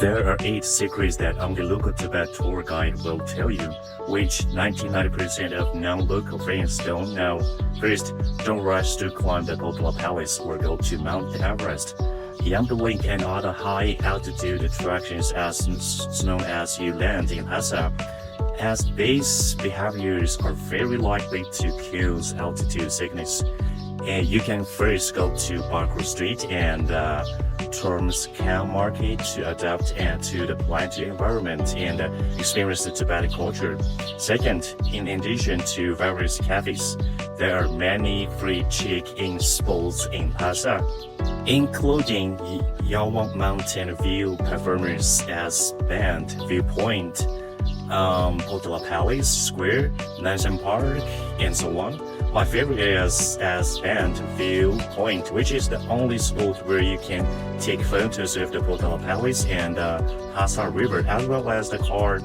There are 8 secrets that only local Tibet tour guide will tell you, which 99% of non-local friends don't know. First, don't rush to climb the Potala Palace or go to Mount Everest. Beyond the link and other high-altitude attractions as soon as you land in Lhasa, as these behaviors are very likely to cause altitude sickness. And you can first go to Barker Street and Tormskan Market to adapt to the planted environment and experience the Tibetan culture. Second, in addition to various cafes, there are many free check-in spots in Lhasa, including Yawang Mountain View Performance as Band Viewpoint, Potala Palace Square, Nansen Park, and so on. My favorite is as Band Viewpoint, which is the only spot where you can take photos of the Potala Palace and Lhasa River, as well as the car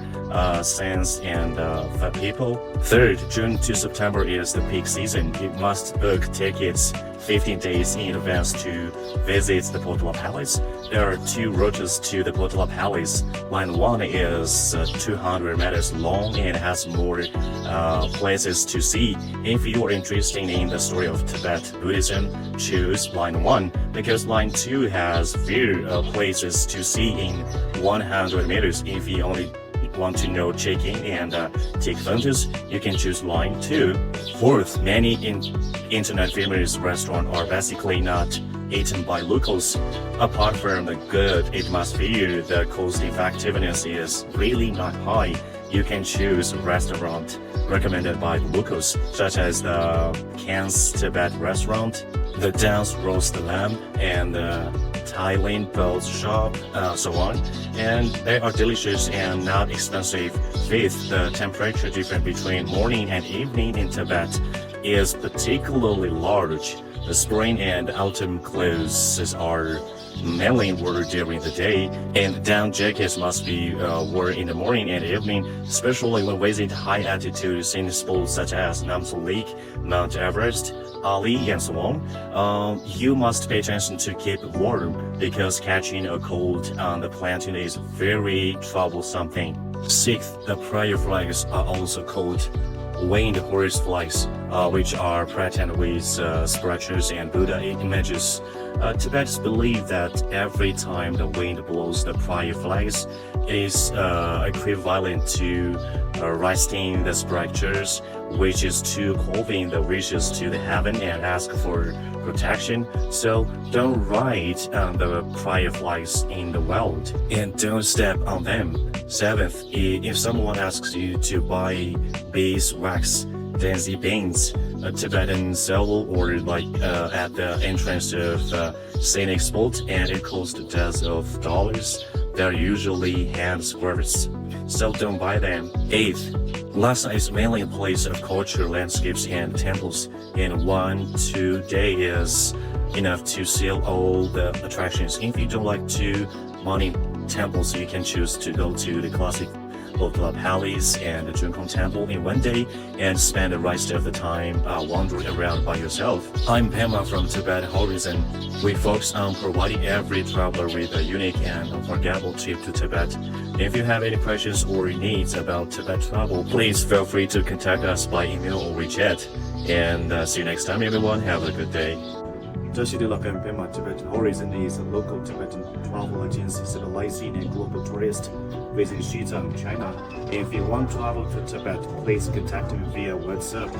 scenes and the people. Third, June to September is the peak season. You must book tickets 15 days in advance to visit the Potala Palace. There are 2 routes to the Potala Palace. Line 1 is 200 meters long and has more places to see. If you are interested in the story of Tibet Buddhism, choose line 1 because line 2 has few places to see in 100 meters. If you only want to know check-in and take photos, you can choose line 2. Fourth, many internet famous restaurants are basically not eaten by locals. Apart from the good atmosphere, the cost effectiveness is really not high. You can choose a restaurant recommended by the locals, such as the Qinghai-Tibet restaurant, the Dance Roast Lamb, and the Thailand Boat Shop, so on. And they are delicious and not expensive. Fifth, the temperature difference between morning and evening in Tibet is particularly large. The spring and autumn clothes are mainly worn during the day, and down jackets must be worn in the morning and evening, especially when visiting high-altitude scenic spots such as Namso Lake, Mount Everest, Ali, and so on. You must pay attention to keep warm because catching a cold on the plateau is very troublesome thing. Sixth, the prayer flags are also called winged horse flags, which are patterned with sculptures and Buddha images. Tibetans believe that every time the wind blows the prayer flags is equivalent to resting the sculptures, which is to calling the wishes to the heaven and ask for protection. So don't write on the prayer flags in the wild and don't step on them. Seventh, if someone asks you to buy beeswax, daisy beans, a Tibetan sell or at the entrance of scenic spot, and it costs dozens of dollars. They're usually hand squirts, so don't buy them. Eighth, Lhasa is mainly a place of culture, landscapes, and temples, and 1-2 days is enough to see all the attractions. If you don't like to morning temples, you can choose to go to the classic Potala Palace and the Junkong Temple in 1 day and spend the rest of the time wandering around by yourself. I'm Pema from Tibet Horizon. We focus on providing every traveler with a unique and unforgettable trip to Tibet. If you have any questions or needs about Tibet travel, please feel free to contact us by email or WeChat. And see you next time, everyone. Have a good day. Tashi de la Pema Tibet Horizon is a local Tibetan travel agency specializing in global tourists visiting Xizang, China. If you want to travel to Tibet, please contact me via WhatsApp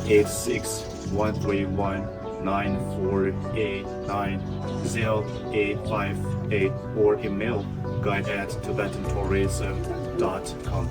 861319489085 or email guide@tibetantourism.com.